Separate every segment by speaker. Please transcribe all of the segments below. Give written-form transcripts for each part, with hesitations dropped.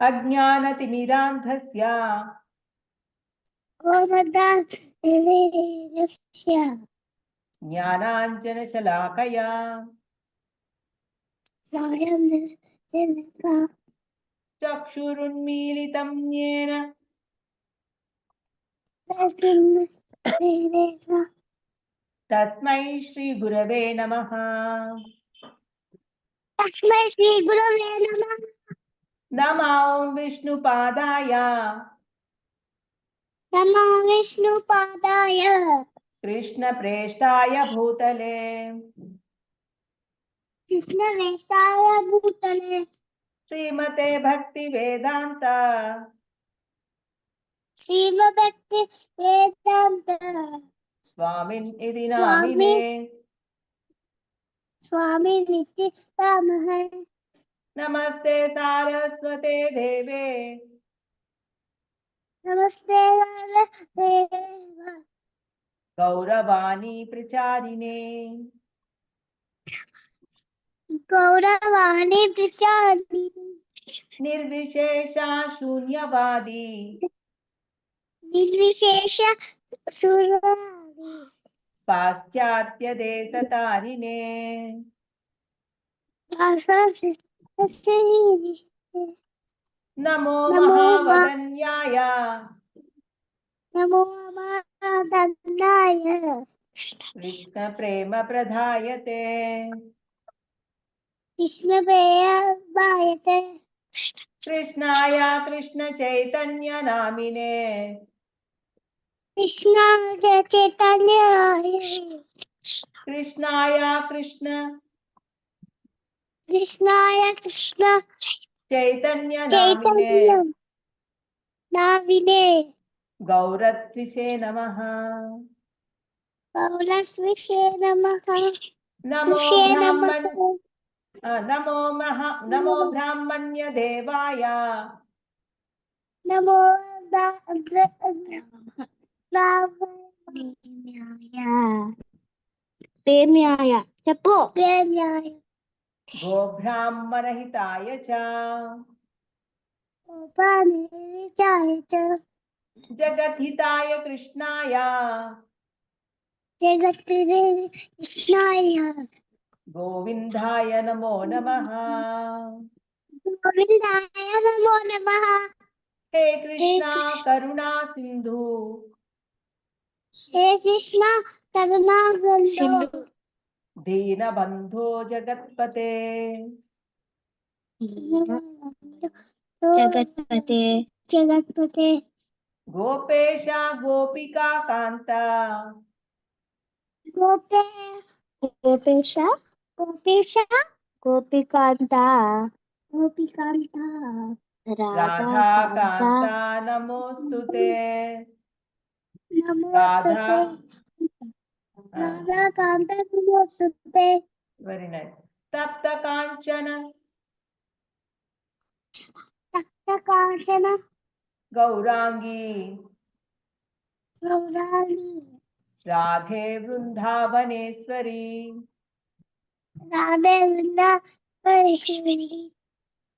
Speaker 1: अज्ञानतिमिरान्धस्य ज्ञानाञ्जनशलाकया चक्षुरुन्मीलितं येन तस्मै श्रीगुरवे नमः। नमो विष्णुपादाय कृष्णप्रेष्ठाय भूतले श्रीमते भक्तिवेदान्त स्वामिन् इति नामिने नमस्ते सारस्वते देवे गौरवाणी प्रचारिणे निर्विशेषा शून्यवादी पाश्चात्य देशतारिणे नमो महावदन्याय कृष्ण प्रेम प्रधायते कृष्णाय कृष्ण चैतन्य नामिने कृष्णाय कृष्ण चैतन्य नामिने गौरत्विषे नमः। नमो ब्राह्मण्य देवाय गो ब्राह्मणहिताय च जगद्हिताय कृष्णाय गोविन्दाय नमो नमः। हे कृष्णा करुणा सिंधु दीनबन्धो जगत्पते गोपेश गोपिका कांता राधा कांता नमोस्तुते। Very nice. तप्त कांचन गौरांगी राधे वृंदावनेश्वरी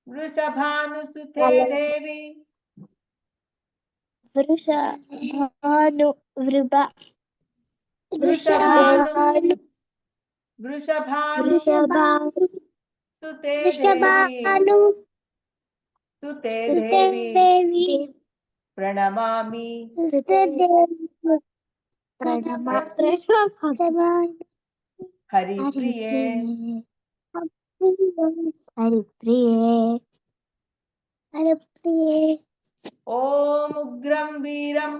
Speaker 1: वृषभानुसुते देवी वृषभानुसुते देवी प्रणमामि हरिप्रिये। ओम उग्रं वीरं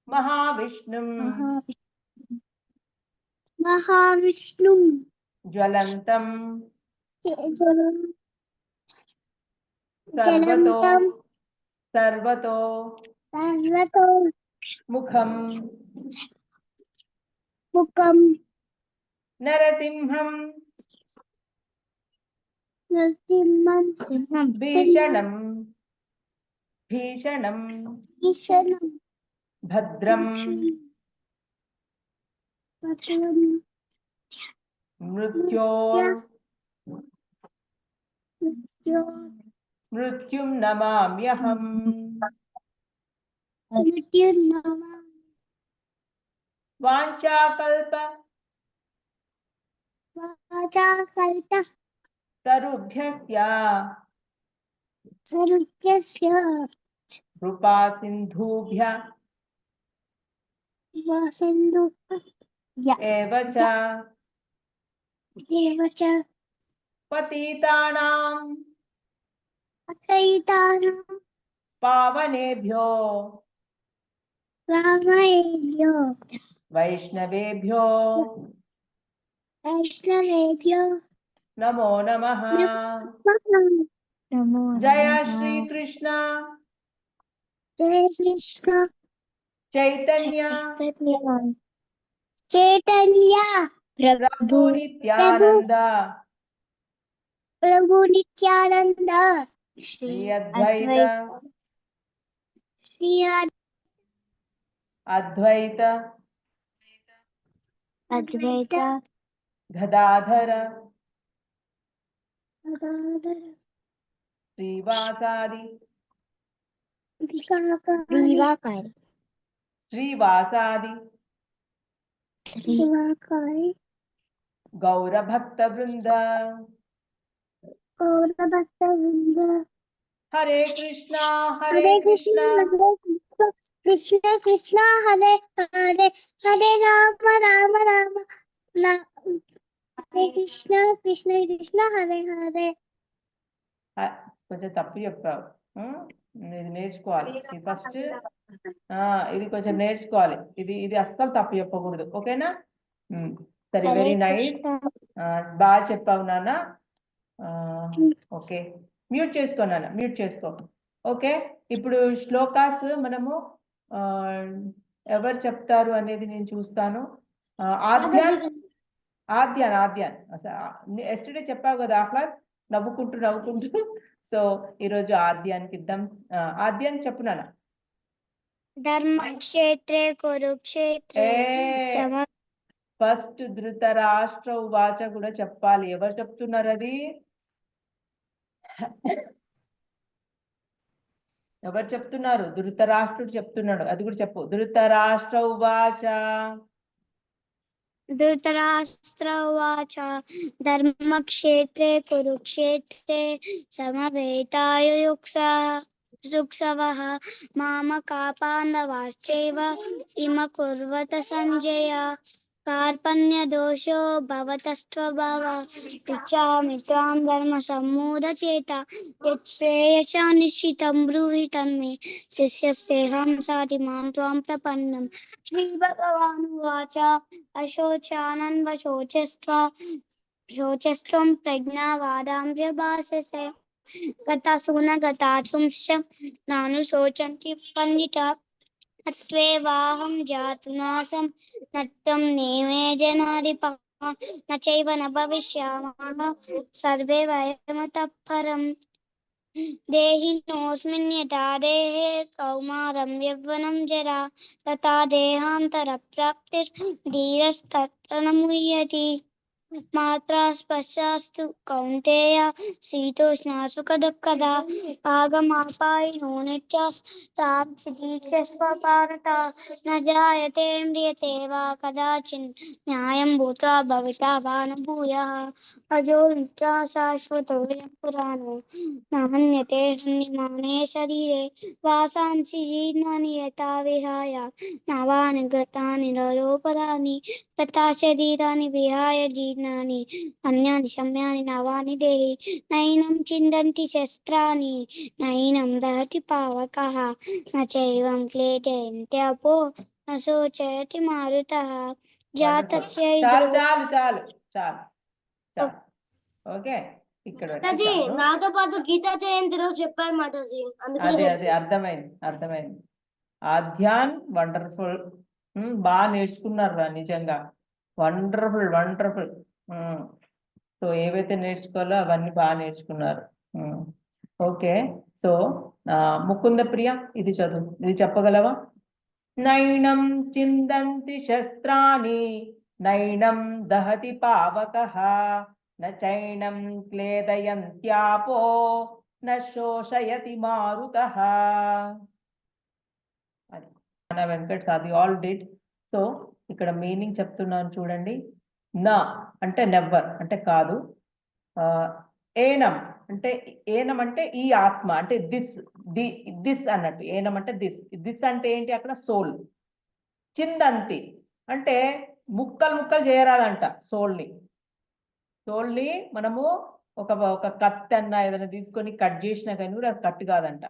Speaker 1: महाविष्णुं ज्वलन्तं सर्वतो मुखं नरसिंहं भीषणं भद्रं మృత్యుం నమామ్యహం. వాంఛాకల్ప తరుభ్యస్య కృపా సింధుభ్య ఏవ చ పతితానాం పావనేభ్యో వైష్ణవేభ్యో నమో నమః. జయ శ్రీకృష్ణ చైతన్య ప్రభు నిత్యానంద శ్రీ అద్వైత గదాధర శ్రీవాసాది గౌరభక్త బృంద. హరే కృష్ణ హరే కృష్ణ
Speaker 2: కృష్ణ కృష్ణ హరే హరే హరే రామ రామ రామ హరే కృష్ణ కృష్ణ కృష్ణ హరే హరే.
Speaker 1: కొంచెం తప్పు చెప్పావు. ఇది నేర్చుకోవాలి. ఇది ఫస్ట్ ఇది కొంచెం నేర్చుకోవాలి. ఇది అస్సలు తప్పు చెప్పకూడదు. ఓకేనా? సరే, వెరీ నైస్. బాగా చెప్పావు నాన్న. ఓకే, మ్యూట్ చేసుకో నాన్న, మ్యూట్ చేసుకో. ఓకే, ఇప్పుడు శ్లోకాస్ మనము ఎవరు చెప్తారు అనేది నేను చూస్తాను. ఆద్యాన్ ఎస్టర్డే చెప్పావు కదా ఆహ్లాద్, నవ్వుకుంటూ. సో ఈరోజు ఆద్యానికి ఇద్దాం. ఆద్యాన్ చెప్పు నాన్న.
Speaker 2: ధర్మక్షేత్రే కురుక్షేత్రే
Speaker 1: ఫస్ట్ ధృతరాష్ట్ర ఉవాచ కూడా చెప్పాలి. ఎవరు చెప్తున్నారు అది? ఎవరు చెప్తున్నారు? ధృతరాష్ట్రుడు చెప్తున్నాడు. అది కూడా చెప్పు. ధృతరాష్ట్ర ఉవాచ
Speaker 2: ధర్మక్షేత్రే కురుక్షేత్రే సమవేతాయుయుత్సవః మామకా పాండవాశ్చైవ కిమకుర్వత సంజయ కార్పణ్యదోషో భవతస్త్వభావ పృచ్ఛామి త్వాం ధర్మసమ్మూఢచేత యచ్ఛ్రేయసా నిశ్చితం బ్రూహి తన్మే శిష్యస్యేహం సాటి మాం త్వాం ప్రపన్నం. శ్రీభగవానువాచ శోచస్త్వం ప్రజ్ఞావాదాంశ భాషసే గతాసూన గతాచుంశ్చ నాను శోచంతి పండితా అత్వేవాహం జాతునాసం నత్వం నేమే జనాధిపా నచైవ న భవిష్యామః సర్వే వయమతః పరం. దేహినోऽస్మిన్ యథా దేహే కౌమారం యవ్వనం జరా తథా దేహాంతర ప్రాప్తిర్ధీరస్తత్ర న ముహ్యతి. మాత్రా స్పర్శాస్తు కౌంతేయ శీతోష్ణ సుఖదుఃఖదా ఆగమాపాయినో నిత్యస్తాప్సిదీక్షస్వ భారత న జాయతే మ్రియతే వా కదాచిన్ న్యాయం భూత్వా భవితా వా న భూయః అజో నిత్యः శాశ్వతోऽయం పురాణో న హన్యతే హన్యమానే శరీరే వాసాంసి జీర్ణాని యథా విహాయ నవాని గతాని నరోపరాణి తథా శరీరాన్ని విహాయ జీర్ణాని అన్యాని శమ్యాని నవాని దేహి నైనం చిందంతి శస్త్రాని నైనం దహతి పావకః నచైవం క్లేదయంత్యపో న శోచయతి మారుతః జాతస్య
Speaker 1: చాలు. ఓకే, ఇక్కడ
Speaker 2: నాతో పాటు గీతా జయంతి రోజు చెప్పారు మాతాజీ.
Speaker 1: అదే అర్థమైంది. ఆధ్యాన్ వండర్ఫుల్. బాగా నేర్చుకున్నారు నిజంగా. వండర్ఫుల్. సో ఏవైతే నేర్చుకోవాలో అవన్నీ బాగా నేర్చుకున్నారు. ఓకే, సో ముకుంద ప్రియ ఇది చదువు. ఇది చెప్పగలవా? నైనం చిందంతి శస్త్రాని నైనం దహతి పావకః న చైనం క్లేదయంత్యాపో న శోషయతి మారుతః. అది మన వెంకట్స్ అది ఆల్ డిడ్. సో ఇక్కడ మీనింగ్ చెప్తున్నాను చూడండి. నా అంటే నెవర్ అంటే కాదు. ఏనం అంటే ఏనం అంటే ఈ ఆత్మ అంటే దిస్ అన్నట్టు. ఏనం అంటే దిస్ అంటే ఏంటి అక్కడ సోల్. చిందంతి అంటే ముక్కలు ముక్కలు చేయరాదంట సోల్ని. సోల్ని మనము ఒక కత్తి అన్న ఏదైనా తీసుకొని కట్ చేసినా కానీ కూడా అది కట్ కాదంట.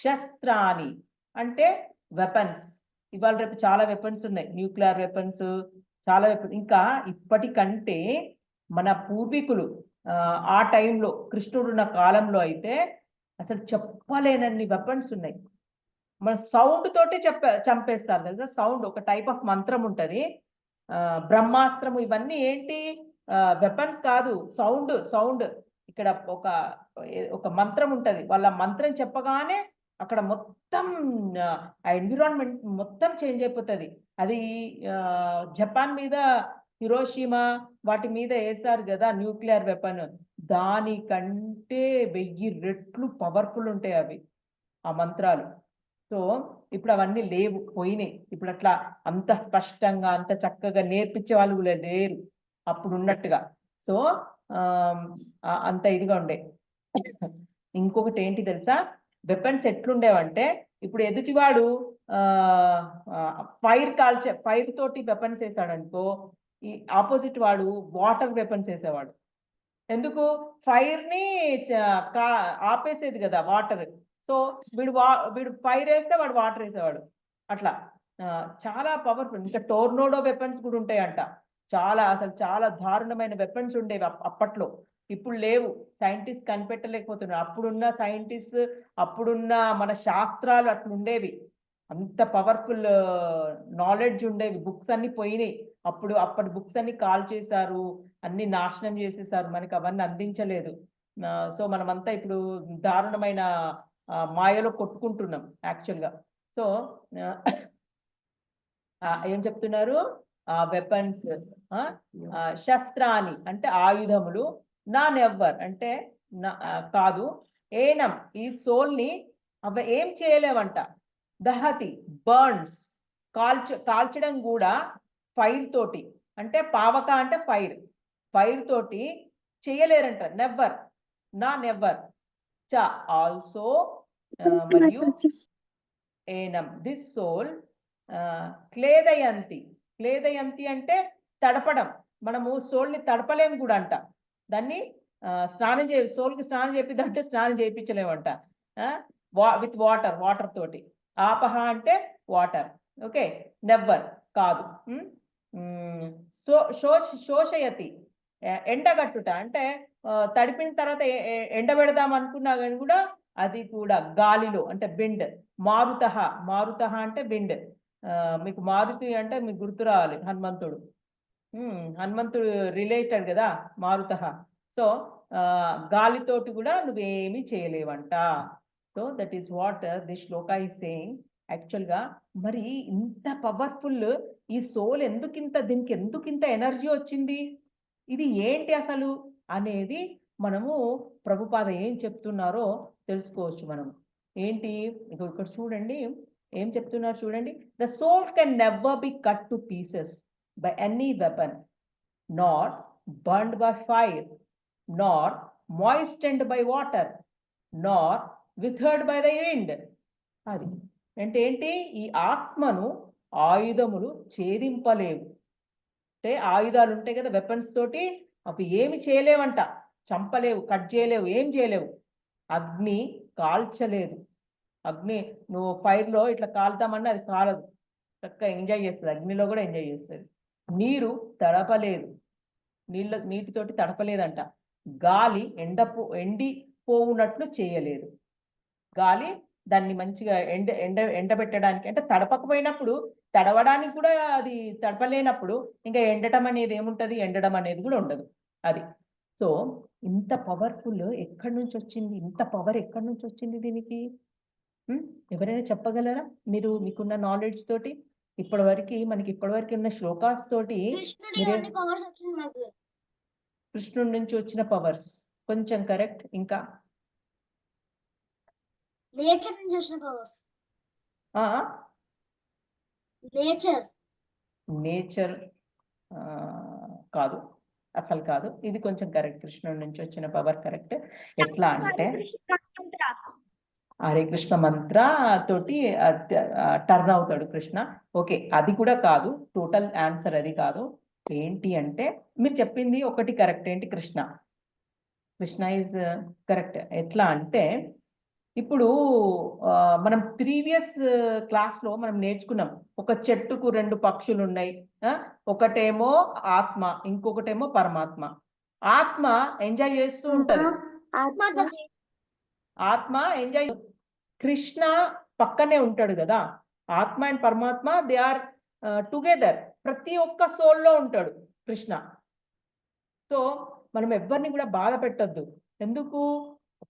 Speaker 1: శస్త్రాని అంటే వెపన్స్. ఇవాళ రేపు చాలా వెపన్స్ ఉన్నాయి, న్యూక్లియర్ వెపన్స్, చాలా వెపన్స్. ఇంకా ఇప్పటికంటే మన పూర్వీకులు ఆ టైంలో కృష్ణుడున్న కాలంలో అయితే అసలు చెప్పలేనన్ని వెపన్స్ ఉన్నాయి. మన సౌండ్ తోటి చంపేస్తారు తెలుసా. సౌండ్ ఒక టైప్ ఆఫ్ మంత్రం ఉంటది, బ్రహ్మాస్త్రము. ఇవన్నీ ఏంటి వెపన్స్ కాదు, సౌండ్. ఇక్కడ ఒక మంత్రం ఉంటది, వాళ్ళ మంత్రం చెప్పగానే అక్కడ మొత్తం ఆ ఎన్విరాన్మెంట్ మొత్తం చేంజ్ అయిపోతుంది. అది జపాన్ మీద హిరోషిమా వాటి మీద వేసారు కదా న్యూక్లియర్ వెపన్, దానికంటే 1000 రెట్లు పవర్ఫుల్ ఉంటాయి అవి ఆ మంత్రాలు. సో ఇప్పుడు అవన్నీ లేవు, పోయినాయి. ఇప్పుడు అట్లా అంత స్పష్టంగా అంత చక్కగా నేర్పించే వాళ్ళు కూడా లేరు అప్పుడు ఉన్నట్టుగా. సో అంత ఇదిగా ఉండే. ఇంకొకటి ఏంటి తెలుసా, వెపన్స్ ఎట్లుండేవంటే ఇప్పుడు ఎదుటివాడు ఫైర్ తోటి వెపన్స్ వేసాడు అనుకో, ఈ ఆపోజిట్ వాడు వాటర్ వెపన్స్ వేసేవాడు. ఎందుకు? ఫైర్ ని ఆపేసేది కదా వాటర్. సో వీడు ఫైర్ వేస్తే వాడు వాటర్ వేసేవాడు. అట్లా చాలా పవర్ఫుల్. ఇంకా టోర్నోడో వెపన్స్ కూడా ఉంటాయంట. అసలు చాలా దారుణమైన వెపన్స్ ఉండేవి అప్పట్లో. ఇప్పుడు లేవు, సైంటిస్ట్ కనిపెట్టలేకపోతున్నారు. అప్పుడున్న సైంటిస్ట్, అప్పుడున్న మన శాస్త్రాలు అట్లుండేవి. అంత పవర్ఫుల్ నాలెడ్జ్ ఉండేవి. బుక్స్ అన్ని పోయినాయి. అప్పటి బుక్స్ అన్ని కాల్ చేశారు, అన్ని నాశనం చేసేసారు, మనకి అవన్నీ అందించలేదు. సో మనమంతా ఇప్పుడు దారుణమైన మాయలో కొట్టుకుంటున్నాం యాక్చువల్గా. సో ఏం చెప్తున్నారు, వెపన్స్, శస్త్రాని అంటే ఆయుధములు, నా నెవ్వర్ అంటే కాదు, ఏనం ఈ సోల్ని అవి ఏం చేయలేవంట. దహతి బర్న్స్ కాల్చడం కూడా ఫైర్ తోటి, అంటే పావక అంటే ఫైర్ తోటి చేయలేరంట. నెవ్వర్, నా నెవ్వర్. చ ఆల్సో మరియు ఏనం దిస్ సోల్ క్లేదయంతి అంటే తడపడం. మనము సోల్ని తడపలేము కూడా అంట. దాన్ని సోల్కి స్నానం చేపిద్దంటే స్నానం చేయించలేమంట విత్ వాటర్ తోటి. ఆపహ అంటే వాటర్, ఓకే. నెవ్వర్ కాదు. శోషయతి ఎండగట్టుట అంటే తడిపిన తర్వాత ఎండబెడదాం అనుకున్నా కానీ కూడా అది కూడా గాలిలో అంటే విండ్. మారుత అంటే విండ్. మీకు మారుతి అంటే మీకు గుర్తు రావాలి హనుమంతుడు. హనుమంతుడు రిలేటెడ్ కదా మారుత. సో గాలితోటి కూడా నువ్వేమీ చేయలేవంట. So that is what this shloka is saying. యాక్చువల్గా మరి ఇంత పవర్ఫుల్ ఈ సోల్ దీనికి ఎందుకింత ఎనర్జీ వచ్చింది, ఇది ఏంటి అసలు అనేది మనము ప్రభుపాద ఏం చెప్తున్నారో తెలుసుకోవచ్చు మనం. ఏంటి ఇక్కడ చూడండి, ఏం చెప్తున్నారు చూడండి. The soul can never be cut to pieces by any weapon, not burned by fire, not moistened by water, not withered by the wind. అది అంటే ఏంటి, ఈ ఆత్మను ఆయుధములు ఛేదింపలేవు. అంటే ఆయుధాలు ఉంటాయి కదా వెపన్స్ తోటి, అవి ఏమి చేయలేవంట. చంపలేవు, కట్ చేయలేవు, ఏం చేయలేవు. అగ్ని కాల్చలేదు. అగ్ని నువ్వు ఫైర్లో ఇట్లా కాలుతామన్నా అది కాలదు, చక్కగా ఎంజాయ్ చేస్తుంది. అగ్నిలో కూడా ఎంజాయ్ చేస్తుంది. నీరు తడపలేదు, నీటితోటి తడపలేదంట. గాలి ఎండిపోవునట్లు చేయలేదు. గాలి దాన్ని మంచిగా ఎండబెట్టడానికి, అంటే తడపకపోయినప్పుడు, తడవడానికి కూడా అది తడపలేనప్పుడు ఇంకా ఎండటం అనేది ఏముంటది, ఎండడం అనేది కూడా ఉండదు. అది. సో ఇంత పవర్ఫుల్ ఎక్కడి నుంచి వచ్చింది, ఇంత పవర్ ఎక్కడి నుంచి వచ్చింది దీనికి? ఎవరైనా చెప్పగలరా మీకున్న నాలెడ్జ్ తోటి? మనకి ఇప్పటివరకు ఉన్న శ్లోకాస్ తోటి కృష్ణుడి నుంచి వచ్చిన పవర్స్ కొంచెం కరెక్ట్. ఇంకా
Speaker 2: నేచర్ నుంచి వచ్చిన పవర్స్. నేచర్.
Speaker 1: నేచర్ కాదు, అసలు కాదు. ఇది కొంచెం కరెక్ట్. కృష్ణుడి నుంచి వచ్చిన పవర్ కరెక్ట్. ఎట్లా అంటే హరే కృష్ణ మంత్ర తోటి టర్న్ అవుతాడు కృష్ణ. ఓకే, అది కూడా కాదు. టోటల్ ఆన్సర్ అది కాదు. ఏంటి అంటే మీరు చెప్పింది ఒకటి కరెక్ట్. ఏంటి? కృష్ణ. Krishna is correct. ఎట్లా అంటే ఇప్పుడు మనం ప్రీవియస్ క్లాస్లో మనం నేర్చుకున్నాం, ఒక చెట్టుకు 2 పక్షులు ఉన్నాయి. ఒకటేమో ఆత్మ, ఇంకొకటేమో పరమాత్మ. ఆత్మ ఎంజాయ్ చేస్తూ ఉంటది. ఆత్మ ఎంజాయ్. కృష్ణ పక్కనే ఉంటాడు కదా. ఆత్మ అండ్ పరమాత్మ దే ఆర్ టుగెదర్. ప్రతి ఒక్క సోల్లో ఉంటాడు కృష్ణ. సో మనం ఎవరిని కూడా బాధ పెట్టద్దు. ఎందుకు?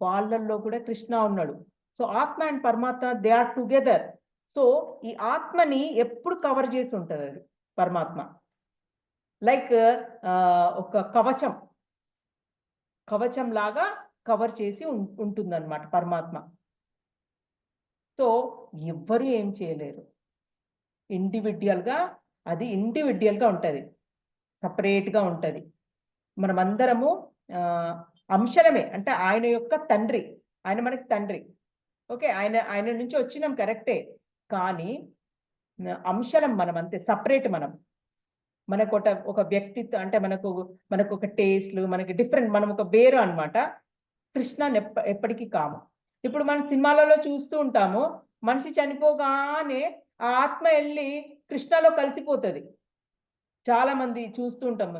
Speaker 1: వాళ్ళల్లో కూడా కృష్ణ ఉన్నాడు. సో ఆత్మ అండ్ పరమాత్మ దే ఆర్ టుగెదర్. సో ఈ ఆత్మని ఎప్పుడు కవర్ చేసి ఉంటుంది అది పరమాత్మ. లైక్ ఒక కవచం, కవచం లాగా కవర్ చేసి ఉంటుందన్నమాట పరమాత్మ. సో ఎవ్వరు ఏం చేయలేరు. ఇండివిజువల్గా అది ఇండివిజువల్గా ఉంటుంది, సపరేట్గా ఉంటుంది. మనమందరము అంశలమే. అంటే ఆయన యొక్క తండ్రి, ఆయన మనకి తండ్రి. ఓకే, ఆయన నుంచి వచ్చినాం కరెక్టే, కానీ అంశలం మనం అంతే, సపరేట్. మనకు ఒక వ్యక్తిత్వం, అంటే మనకు ఒక టేస్ట్లు, మనకి డిఫరెంట్, మనం ఒక వేరు అనమాట. కృష్ణ ఎప్పటికీ కాము. ఇప్పుడు మన సినిమాలలో చూస్తూ ఉంటాము, మనిషి చనిపోగానే ఆ ఆత్మ వెళ్ళి కృష్ణలో కలిసిపోతుంది. చాలా మంది చూస్తూ ఉంటాం,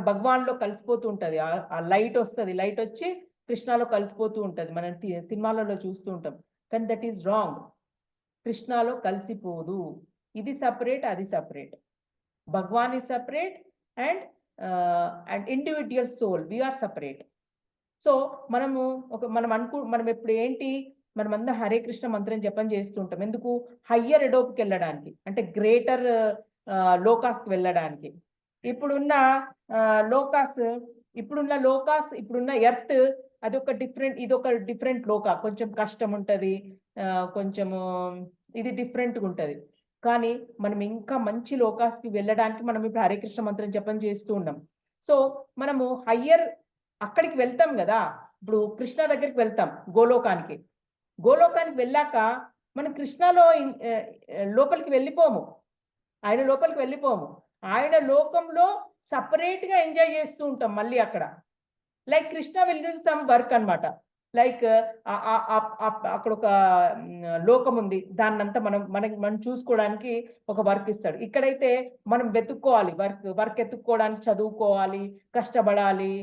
Speaker 1: భగవాన్లో కలిసిపోతూ ఉంటుంది. ఆ లైట్ వస్తుంది, లైట్ వచ్చి కృష్ణలో కలిసిపోతూ ఉంటుంది. మనం సినిమాలలో చూస్తూ ఉంటాం, కానీ దట్ ఈస్ రాంగ్. కృష్ణలో కలిసిపోదు. ఇది సపరేట్, అది separate. Bhagavan is separate and individual soul we are separate. So మనం ఎప్పుడు ఏంటి, మనమంతా హరే కృష్ణ మంత్రం జపం చేస్తూ ఉంటాం. ఎందుకు? హయ్యర్ ఎడోప్కి వెళ్ళడానికి, అంటే గ్రేటర్ లోకాస్కి వెళ్ళడానికి. ఇప్పుడున్న లోకాస్, ఇప్పుడున్న ఎర్త్ అదొక డిఫరెంట్, ఇదొక డిఫరెంట్ లోక. కొంచెం కష్టం ఉంటుంది, కొంచెము ఇది డిఫరెంట్గా ఉంటుంది. కానీ మనం ఇంకా మంచి లోకాస్కి వెళ్ళడానికి మనం ఇప్పుడు హరే కృష్ణ మంత్రం జపం చేస్తూ ఉన్నాం. సో మనము హయ్యర్ అక్కడికి వెళ్తాం కదా. ఇప్పుడు కృష్ణ దగ్గరికి వెళ్తాం, గోలోకానికి వెళ్ళాక మనం కృష్ణలో లోపలికి వెళ్ళిపోము, ఆయన లోపలికి వెళ్ళిపోము. ఆయన లోకంలో సపరేట్గా ఎంజాయ్ చేస్తూ ఉంటాం మళ్ళీ అక్కడ. Like Krishna will give some work అనమాట. లైక్ అక్కడ ఒక లోకం ఉంది, దాన్నంతా మనం చూసుకోవడానికి ఒక వర్క్ ఇస్తాడు. ఇక్కడైతే మనం వెతుక్కోవాలి, వర్క్ ఎత్తుక్కోవడానికి చదువుకోవాలి, కష్టపడాలి.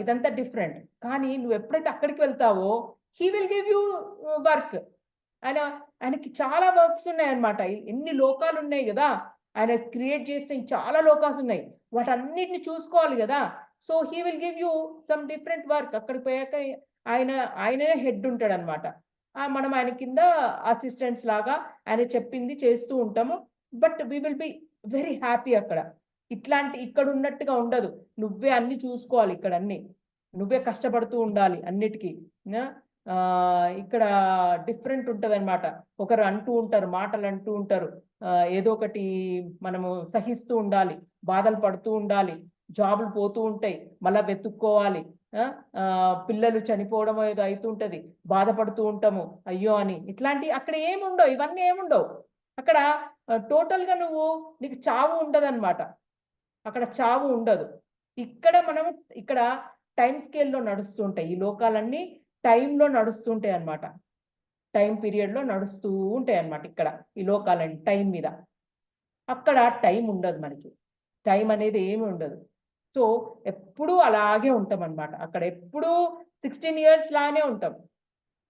Speaker 1: ఇదంతా డిఫరెంట్. కానీ నువ్వు ఎప్పుడైతే అక్కడికి వెళ్తావో he will give you work. ఆయనకి చాలా వర్క్స్ ఉన్నాయి అన్నమాట. ఎన్ని లోకాలు ఉన్నాయి కదా, ఆయన క్రియేట్ చేసిన చాలా లోకాలు ఉన్నాయి, వాటన్నిటిని చూసుకోవాలి కదా. So he will give you some different work. అక్కడికి పోయాక ఆయననే హెడ్ ఉంటాడు అనమాట. మనం ఆయన కింద అసిస్టెంట్స్ లాగా ఆయన చెప్పింది చేస్తూ ఉంటాము. But we will be very happy అక్కడ. ఇక్కడ ఉన్నట్టుగా ఉండదు. నువ్వే అన్ని చూసుకోవాలి, ఇక్కడ అన్ని నువ్వే కష్టపడుతూ ఉండాలి అన్నిటికీ. ఇక్కడ డిఫరెంట్ ఉంటుంది అనమాట. ఒకరు అంటూ ఉంటారు, మాటలు అంటూ ఉంటారు, ఏదో ఒకటి మనము సహిస్తూ ఉండాలి, బాధలు పడుతూ ఉండాలి, జాబులు పోతూ ఉంటాయి, మళ్ళా వెతుక్కోవాలి. పిల్లలు చనిపోవడం ఏదో అవుతుంటది, బాధపడుతూ ఉంటాము అయ్యో అని. ఇట్లాంటి అక్కడ ఏముండవు, ఇవన్నీ ఏముండవు అక్కడ. టోటల్గా నీకు చావు ఉండదన్నమాట. అక్కడ చావు ఉండదు. ఇక్కడ టైం స్కేల్లో నడుస్తూ ఉంటాయి ఈ లోకాలన్నీ, టైంలో నడుస్తుంటాయి అన్నమాట. టైం పీరియడ్లో నడుస్తూ ఉంటాయి అన్నమాట ఇక్కడ ఈ లోకాలన్నీ టైం మీద. అక్కడ టైం ఉండదు, మనకి టైం అనేది ఏమి ఉండదు. సో ఎప్పుడూ అలాగే ఉంటాం అన్నమాట. అక్కడ ఎప్పుడూ 16 years లానే ఉంటాం,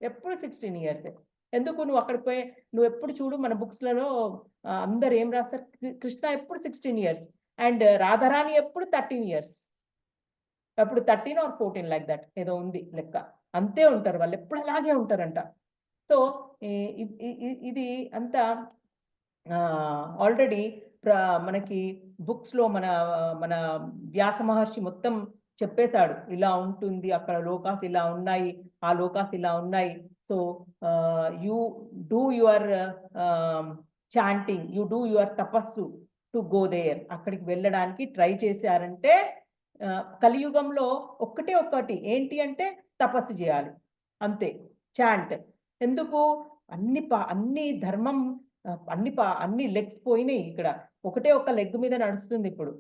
Speaker 1: ఎప్పుడు 16 years. ఎందుకు? నువ్వు అక్కడ పోయి నువ్వు ఎప్పుడు చూడు, మన బుక్స్లలో అందరు ఏం రాస్తారు, కృష్ణ ఎప్పుడు 16 years అండ్ రాధారాణి ఎప్పుడు 13 years, ఎప్పుడు 13 or 14 లైక్ దట్ ఏదో ఉంది లెక్క. అంతే ఉంటారు వాళ్ళు, ఎప్పుడు అలాగే ఉంటారంట. సో ఇది అంతా ఆల్రెడీ మనకి బుక్స్ లో మన వ్యాస మహర్షి మొత్తం చెప్పేశాడు, ఇలా ఉంటుంది, అక్కడ లోకాస్ ఇలా ఉన్నాయి, ఆ లోకాస్ ఇలా ఉన్నాయి. So you do your chanting, you do your తపస్సు టు గో దేర్. అక్కడికి వెళ్ళడానికి ట్రై చేశారంటే కలియుగంలో ఒక్కటి ఏంటి అంటే తపస్సు చేయాలి అంతే, చాంట్. ఎందుకు? అన్ని ధర్మం అన్ని లెగ్స్ పోయినాయి. ఇక్కడ ఒకటే ఒక లెగ్ మీద నడుస్తుంది ఇప్పుడు,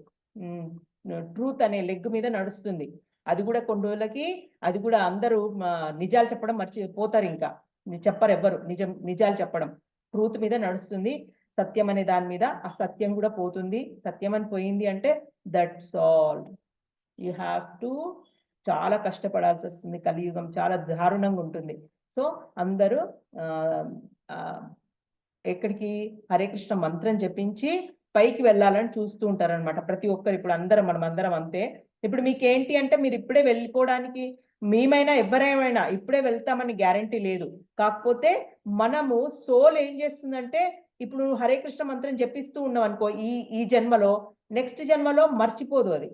Speaker 1: ట్రూత్ అనే లెగ్ మీద నడుస్తుంది. అది కూడా కొన్ని రోజులకి అది కూడా అందరూ నిజాలు చెప్పడం మర్చిపోతారు, ఇంకా చెప్పరు ఎవ్వరు నిజాలు చెప్పడం. ట్రూత్ మీద నడుస్తుంది, సత్యం అనే దాని మీద. ఆ సత్యం కూడా పోతుంది. సత్యం అని పోయింది అంటే that's all. You have to చాలా కష్టపడాల్సి వస్తుంది. కలియుగం చాలా దారుణంగా ఉంటుంది. సో అందరూ ఎక్కడికి హరే కృష్ణ మంత్రం జపించి పైకి వెళ్ళాలని చూస్తూ ఉంటారనమాట ప్రతి ఒక్కరు. ఇప్పుడు మనమందరం అంతే. ఇప్పుడు మీకు ఏంటి అంటే మీరు ఇప్పుడే వెళ్ళిపోవడానికి, మేమైనా ఎవరేమైనా ఇప్పుడే వెళ్తామని గ్యారంటీ లేదు. కాకపోతే మనము సోల్ ఏం చేస్తుందంటే, ఇప్పుడు హరే కృష్ణ మంత్రం జపిస్తూ ఉన్నాం అనుకో, ఈ జన్మలో, నెక్స్ట్ జన్మలో మర్చిపోదు, అది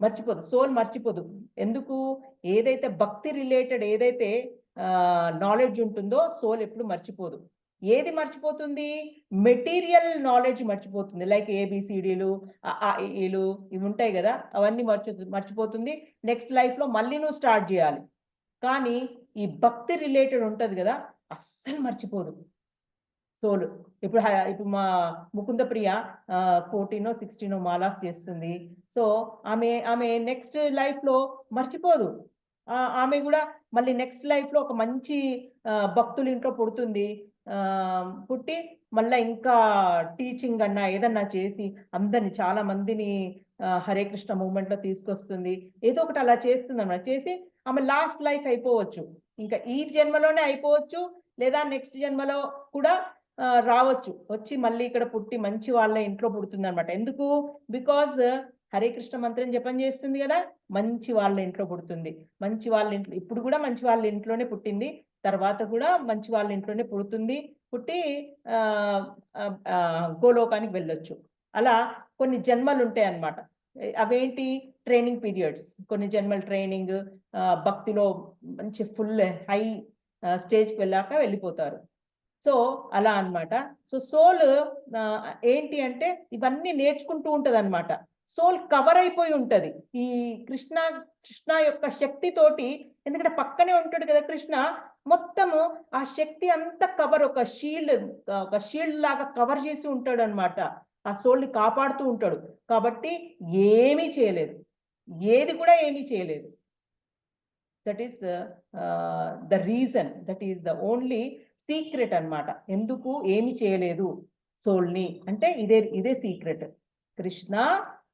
Speaker 1: మర్చిపోదు, సోల్ మర్చిపోదు. ఎందుకు? ఏదైతే భక్తి రిలేటెడ్ ఏదైతే నాలెడ్జ్ ఉంటుందో సోల్ ఎప్పుడు మర్చిపోదు. ఏది మర్చిపోతుంది? మెటీరియల్ నాలెడ్జ్ మర్చిపోతుంది. లైక్ ఏబిసిడీలు, ఈలు ఇవి ఉంటాయి కదా, అవన్నీ మర్చిపోతుంది. నెక్స్ట్ లైఫ్లో మళ్ళీ నువ్వు స్టార్ట్ చేయాలి. కానీ ఈ భక్తి రిలేటెడ్ ఉంటుంది కదా, అస్సలు మర్చిపోదు సోల్. ఇప్పుడు మా ముకుంద ప్రియ 14 or 16 మాలాస్ చేస్తుంది. సో ఆమె నెక్స్ట్ లైఫ్లో మర్చిపోదు. ఆమె కూడా మళ్ళీ నెక్స్ట్ లైఫ్లో ఒక మంచి భక్తుల ఇంట్లో పుడుతుంది. పుట్టి మళ్ళీ ఇంకా టీచింగ్ అన్నా ఏదన్నా చేసి అందరిని, చాలా మందిని హరే కృష్ణ మూవ్మెంట్లో తీసుకొస్తుంది. ఏదో ఒకటి అలా చేస్తుంది అన్నమాట. చేసి ఆమె లాస్ట్ లైఫ్ అయిపోవచ్చు, ఇంకా ఈ జన్మలోనే అయిపోవచ్చు, లేదా నెక్స్ట్ జన్మలో కూడా రావచ్చు. వచ్చి మళ్ళీ ఇక్కడ పుట్టి మంచి వాళ్ళ ఇంట్లో పుడుతుంది అనమాట. ఎందుకు? బికాజ్ హరే కృష్ణ మంత్రం జపం చేస్తుంది కదా, మంచి వాళ్ళ ఇంట్లో పుడుతుంది. మంచి వాళ్ళ ఇంట్లో, ఇప్పుడు కూడా మంచి వాళ్ళ ఇంట్లోనే పుట్టింది, తర్వాత కూడా మంచి వాళ్ళ ఇంట్లోనే పుట్టి గోలోకానికి వెళ్ళొచ్చు. అలా కొన్ని జన్మలు ఉంటాయి అన్నమాట. అవేంటి? Training periods. కొన్ని జన్మల ట్రైనింగ్, భక్తిలో మంచి ఫుల్ హై స్టేజ్కి వెళ్ళాక వెళ్ళిపోతారు. సో అలా అన్నమాట. సో సోల్ ఏంటి అంటే ఇవన్నీ నేర్చుకుంటూ ఉంటది అనమాట. సోల్ కవర్ అయిపోయి ఉంటది ఈ కృష్ణ యొక్క శక్తితోటి. ఎందుకంటే పక్కనే ఉంటాడు కదా కృష్ణ, మొత్తము ఆ శక్తి అంతా కవర్, ఒక షీల్డ్ లాగా కవర్ చేసి ఉంటాడు అనమాట. ఆ సోల్ని కాపాడుతూ ఉంటాడు. కాబట్టి ఏమీ చేయలేదు, ఏది కూడా ఏమీ చేయలేదు. That is the reason, that is the only secret అన్నమాట. ఎందుకు ఏమి చేయలేదు సోల్ని అంటే ఇదే సీక్రెట్. కృష్ణ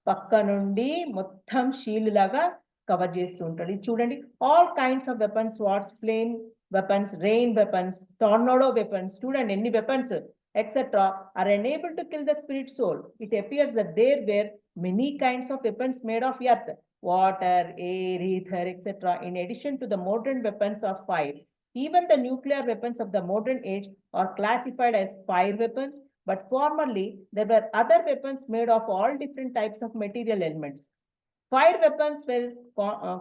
Speaker 1: పక్క నుండి మొత్తం షీల్డ్ లాగా కవర్ చేస్తూ ఉంటాడు. ఇది చూడండి, all kinds of weapons, swords, flame weapons, rain weapons, tornado weapons, చూడండి ఎన్ని weapons etcetera are unable to kill the spirit soul. It appears that there were many kinds of weapons made of earth, water, air, ether, etc. in addition to the modern weapons of fire. Even the nuclear weapons of the modern age are classified as fire weapons, but formerly there were other weapons made of all different types of material elements. Fire weapons were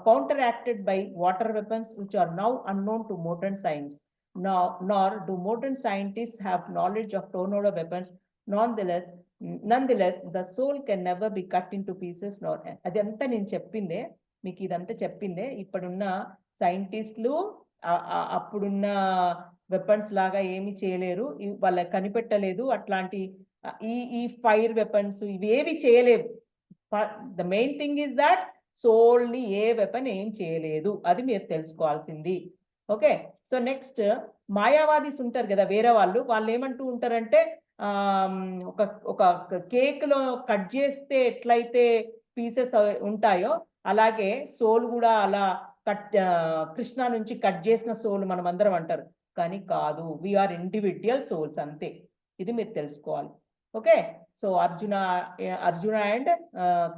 Speaker 1: counteracted by water weapons, which are now unknown to modern science. Nor do modern scientists have knowledge of tornado weapons. Nonetheless, the soul can never be cut into pieces. Nor అదంతా నేను చెప్పిందే, మీకు ఇదంతా చెప్పిందే. ఇప్పుడున్న సైంటిస్టులు అప్పుడున్న weapons లాగా ఏమి చేయలేరు, వాళ్ళకి కనిపెట్టలేదు. అట్లాంటి ఈ ఫైర్ వెపన్స్ ఇవేవి చేయలేవు. The main thing is that సోల్ని ఏ వెపన్ ఏం చేయలేదు, అది మీరు తెలుసుకోవాల్సింది. ఓకే. సో నెక్స్ట్ మాయావాదీస్ ఉంటారు కదా, వేరే వాళ్ళు ఏమంటూ ఉంటారంటే, ఒక కేక్లో కట్ చేస్తే ఎట్లయితే పీసెస్ ఉంటాయో అలాగే సోల్ కూడా అలా కృష్ణ నుంచి కట్ చేసిన సోల్ మనం అందరం అంటారు. కానీ కాదు, వీఆర్ ఇండివిజువల్ సోల్స్ అంతే. ఇది మీరు తెలుసుకోవాలి. Okay. So Arjuna and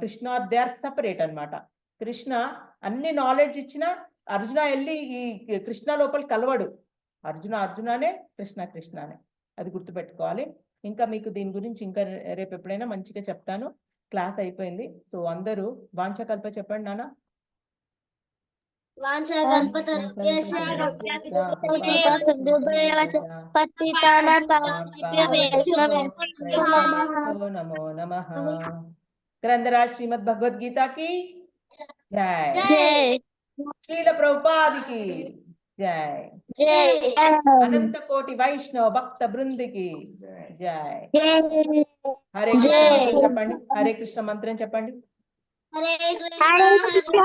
Speaker 1: Krishna they are separate అన్నమాట. కృష్ణ అన్ని నాలెడ్జ్ ఇచ్చిన, అర్జున వెళ్ళి ఈ కృష్ణ లోపల కలవడు. అర్జునానే, కృష్ణనే, అది గుర్తుపెట్టుకోవాలి. ఇంకా మీకు దీని గురించి ఇంకా రేపు ఎప్పుడైనా మంచిగా చెప్తాను. క్లాస్ అయిపోయింది. సో అందరూ వాంఛకల్ప చెప్పండి నాన్న. నమో నమః. గ్రంథరాజ్ శ్రీమద్ భగవద్గీత కి జై. శ్రీల ప్రభుపాదికి జై. అనంత కోటి వైష్ణవ భక్త బృందికి జై. హరే కృష్ణ మంత్రం చెప్పండి. హరే కృష్ణ మంత్రం చెప్పండి.
Speaker 2: హరే కృష్ణ